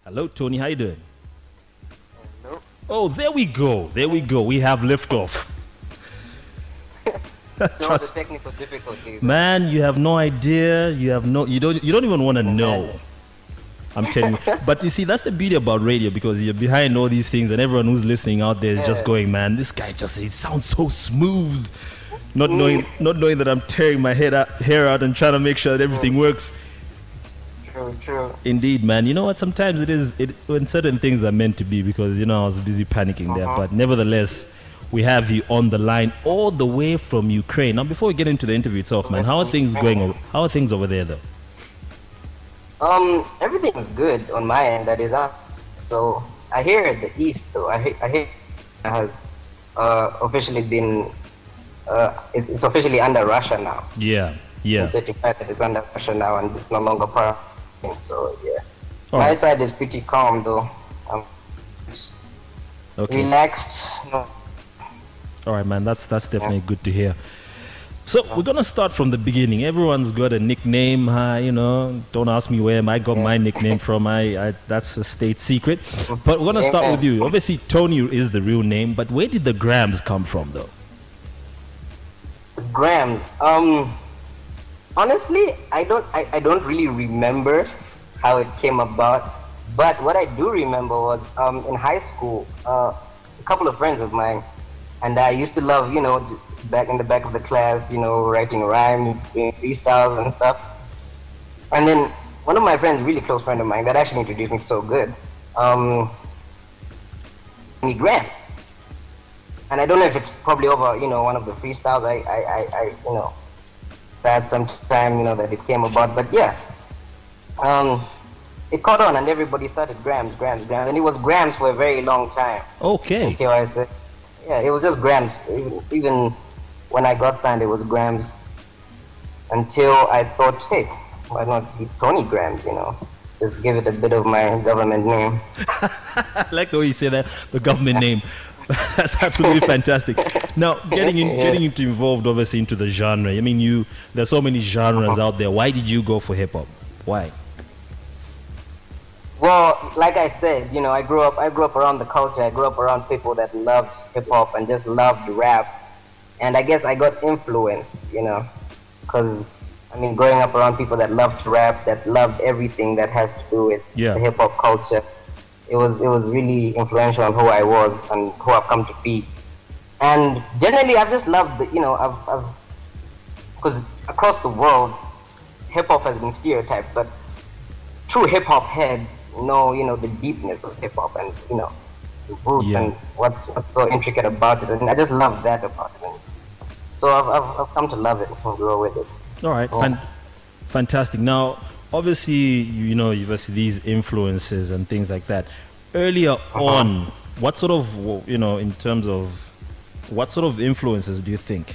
Hello, Tony. How you doing? Nope. Oh, there we go. There we go. We have liftoff. No, the technical difficulties. Man, you have no idea. You don't even want to know. I'm telling you. But you see, that's the beauty about radio, because you're behind all these things, and everyone who's listening out there is just going, man, this guy he sounds so smooth. Not knowing that I'm tearing my hair out and trying to make sure that everything works. True. Indeed, man. You know what? Sometimes when certain things are meant to be, because, I was busy panicking there. But nevertheless, we have you on the line all the way from Ukraine. Now, before we get into the interview itself, man, how are things going? How are things over there, though? Everything is good on my end. That is, so I hear the East, though. I hear it has officially been. It's officially under Russia now. Yeah. It's certified that it's under Russia now, and it's no longer part. So yeah, my side is pretty calm though. Relaxed. No. All right, man. That's definitely good to hear. So we're gonna start from the beginning. Everyone's got a nickname. Don't ask me where I got my nickname from. That's a state secret. But we're gonna start with you. Obviously, Tony is the real name. But where did the Grammz come from, though? Grammz. Honestly, I don't really remember how it came about, but what I do remember was in high school, a couple of friends of mine and I used to love, back in the back of the class, writing rhymes, doing freestyles and stuff. And then one of my friends, really close friend of mine, that actually introduced me so good, me Grammz. And I don't know if it's probably over, one of the freestyles I had some time, that it came about. But yeah, it caught on and everybody started Grammz. And it was Grammz for a very long time. Okay. Until I said, yeah, it was just Grammz. Even when I got signed, it was Grammz. Until I thought, hey, why not be Tony Grammz, Just give it a bit of my government name. I like the way you say that, the government name. That's absolutely fantastic. Now, getting involved, obviously, into the genre. I mean, there's so many genres out there. Why did you go for hip hop? Why? Well, like I said, I grew up around the culture. I grew up around people that loved hip hop and just loved rap. And I guess I got influenced, because growing up around people that loved rap, that loved everything that has to do with the hip hop culture. It was really influential on who I was and who I've come to be. And generally, I've just loved because across the world, hip hop has been stereotyped, but true hip hop heads know, the deepness of hip hop and the roots and what's so intricate about it. And I just love that about it. And so I've come to love it and grow with it. All right, fantastic. Now, obviously, you've seen these influences and things like that. Earlier on, what sort of, in terms of, what sort of influences do you think?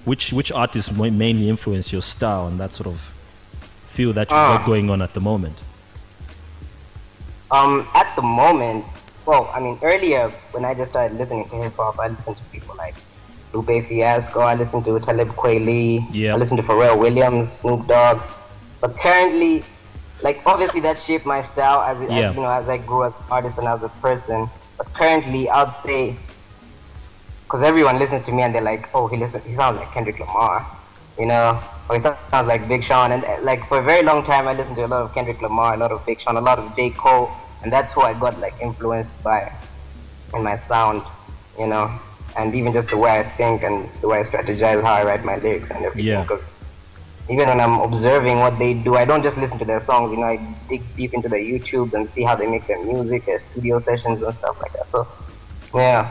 Which artists mainly influence your style and that sort of feel that you've got going on at the moment? At the moment, earlier when I just started listening to hip hop, I listened to people like Lupe Fiasco, I listened to Talib Kweli, I listened to Pharrell Williams, Snoop Dogg. But currently, obviously that shaped my style as I grew as an artist and as a person. But currently, I'd say, because everyone listens to me and they're like, oh, he sounds like Kendrick Lamar, or he sounds like Big Sean. And for a very long time, I listened to a lot of Kendrick Lamar, a lot of Big Sean, a lot of J.O.S.P.E.L, and that's who I got influenced by in my sound, and even just the way I think and the way I strategize, how I write my lyrics and everything. Because even when I'm observing what they do, I don't just listen to their songs, I dig deep into their YouTube and see how they make their music, their studio sessions and stuff like that. So, yeah.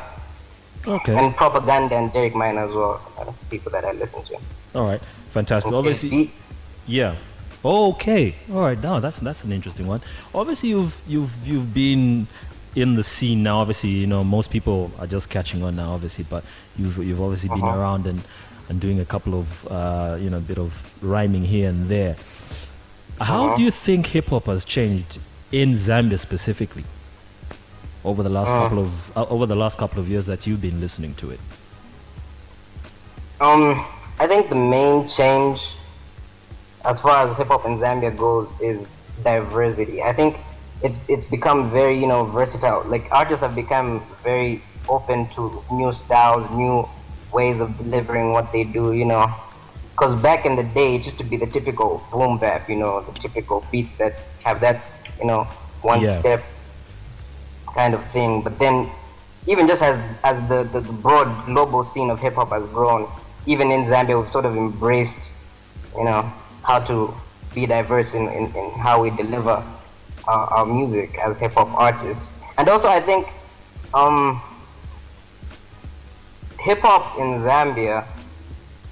Okay. And Propaganda and Derek Mine as well, people that I listen to. All right, fantastic. Obviously, yeah. Okay. All right. Now that's an interesting one. Obviously, you've been in the scene now. Obviously, most people are just catching on now. Obviously, but you've obviously been around and doing a couple of bit of rhyming here and there. How do you think hip hop has changed in Zambia specifically over the last couple of years that you've been listening to it? I think the main change as far as hip hop in Zambia goes is diversity. I think it's become very, you know, versatile. Like artists have become very open to new styles, new ways of delivering what they do, you know. Because back in the day, it used to be the typical boom bap, you know, the typical beats that have that, you know, one step kind of thing. But then, even just as the broad global scene of hip hop has grown, even in Zambia, we've sort of embraced, you know, how to be diverse in how we deliver our music as hip hop artists. And also, I think hip hop in Zambia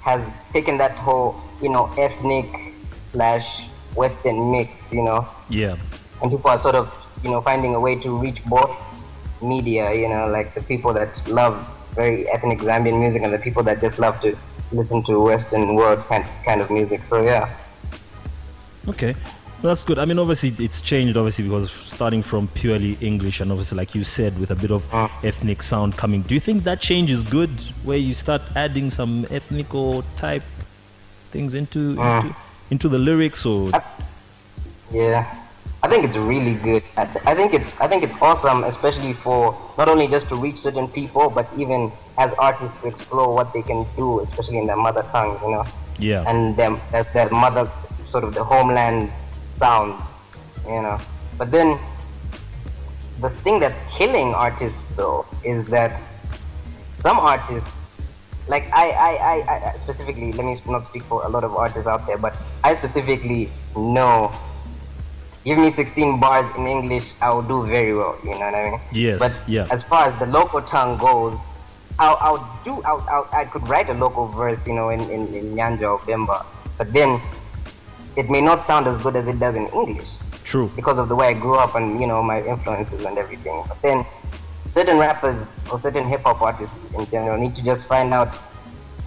has taken that whole, you know, ethnic / Western mix, you know. Yeah. And people are sort of, you know, finding a way to reach both media, you know, like the people that love very ethnic Zambian music and the people that just love to listen to Western world kind of music. So yeah. Okay. Well, that's good. I mean, obviously, it's changed, obviously, because starting from purely English and obviously, like you said, with a bit of ethnic sound coming. Do you think that change is good, where you start adding some ethnical type things into the lyrics, or? Yeah, I think it's really good. I think it's awesome, especially for not only just to reach certain people, but even as artists to explore what they can do, especially in their mother tongue, you know. Yeah. And their mother, sort of the homeland sounds, you know. But then the thing that's killing artists though is that some artists, like I specifically, let me not speak for a lot of artists out there, but I specifically know, give me 16 bars in English, I will do very well, you know what I mean? Yes. But as far as the local tongue goes, I could write a local verse, you know, in Nyanja or Bemba, but then it may not sound as good as it does in English. True. Because of the way I grew up and, you know, my influences and everything. But then certain rappers or certain hip hop artists in general need to just find out,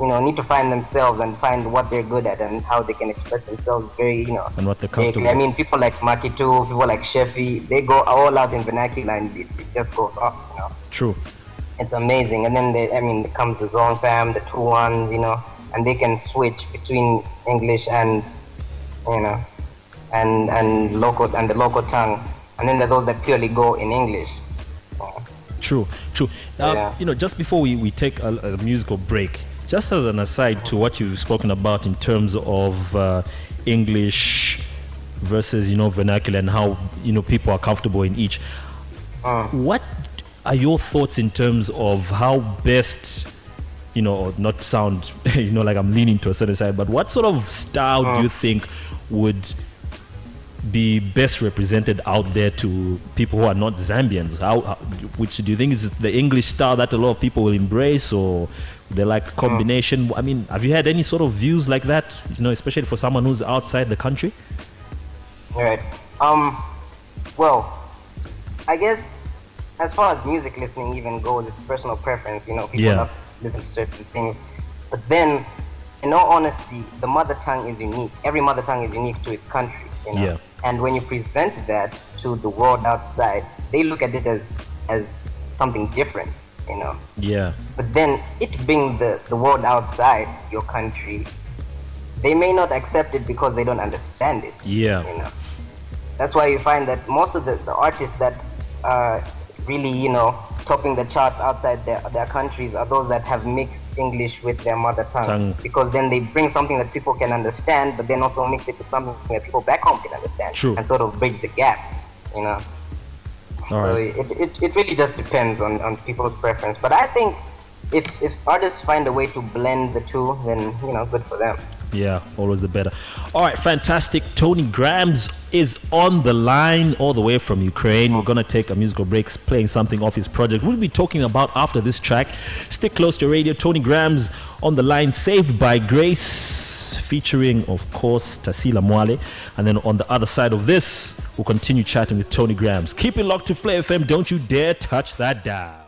you know, need to find themselves and find what they're good at and how they can express themselves very, you know. And what they're comfortable. I mean, people like Makitu, people like Shefi, they go all out in vernacular and it just goes off, you know. True. It's amazing. And then there comes the Zone Fam, the 2-1s, you know, and they can switch between English and, you know, and local and the local tongue, and then there are those that purely go in English. True. You know, just before we take a musical break, just as an aside to what you've spoken about in terms of English versus, you know, vernacular and how, you know, people are comfortable in each. What are your thoughts in terms of how best, you know, not sound, you know, like I'm leaning to a certain side, but what sort of style do you think would be best represented out there to people who are not Zambians? Which do you think is the English style that a lot of people will embrace, or they like combination? I mean, have you had any sort of views like that, you know, especially for someone who's outside the country? All right. Well, I guess as far as music listening even goes, it's personal preference, you know, people love to listen to certain things. But then, in all honesty, the mother tongue is unique. Every mother tongue is unique to its country, you know. Yeah. And when you present that to the world outside, they look at it as something different, you know. Yeah. But then it being the world outside your country, they may not accept it because they don't understand it. Yeah. You know. That's why you find that most of the artists that are really, you know, topping the charts outside their countries are those that have mixed English with their mother tongue. Because then they bring something that people can understand, but then also mix it with something that people back home can understand. True. And sort of bridge the gap, you know. So it really just depends on people's preference. But I think if artists find a way to blend the two, then, you know, good for them. Yeah, always the better. All right, fantastic. Tony Grammz is on the line all the way from Ukraine. We're going to take a musical break, playing something off his project. We'll be talking about after this track. Stick close to radio. Tony Grammz on the line, Saved by Grace, featuring, of course, Tasila Mwale. And then on the other side of this, we'll continue chatting with Tony Grammz. Keep it locked to Flava FM. Don't you dare touch that dial.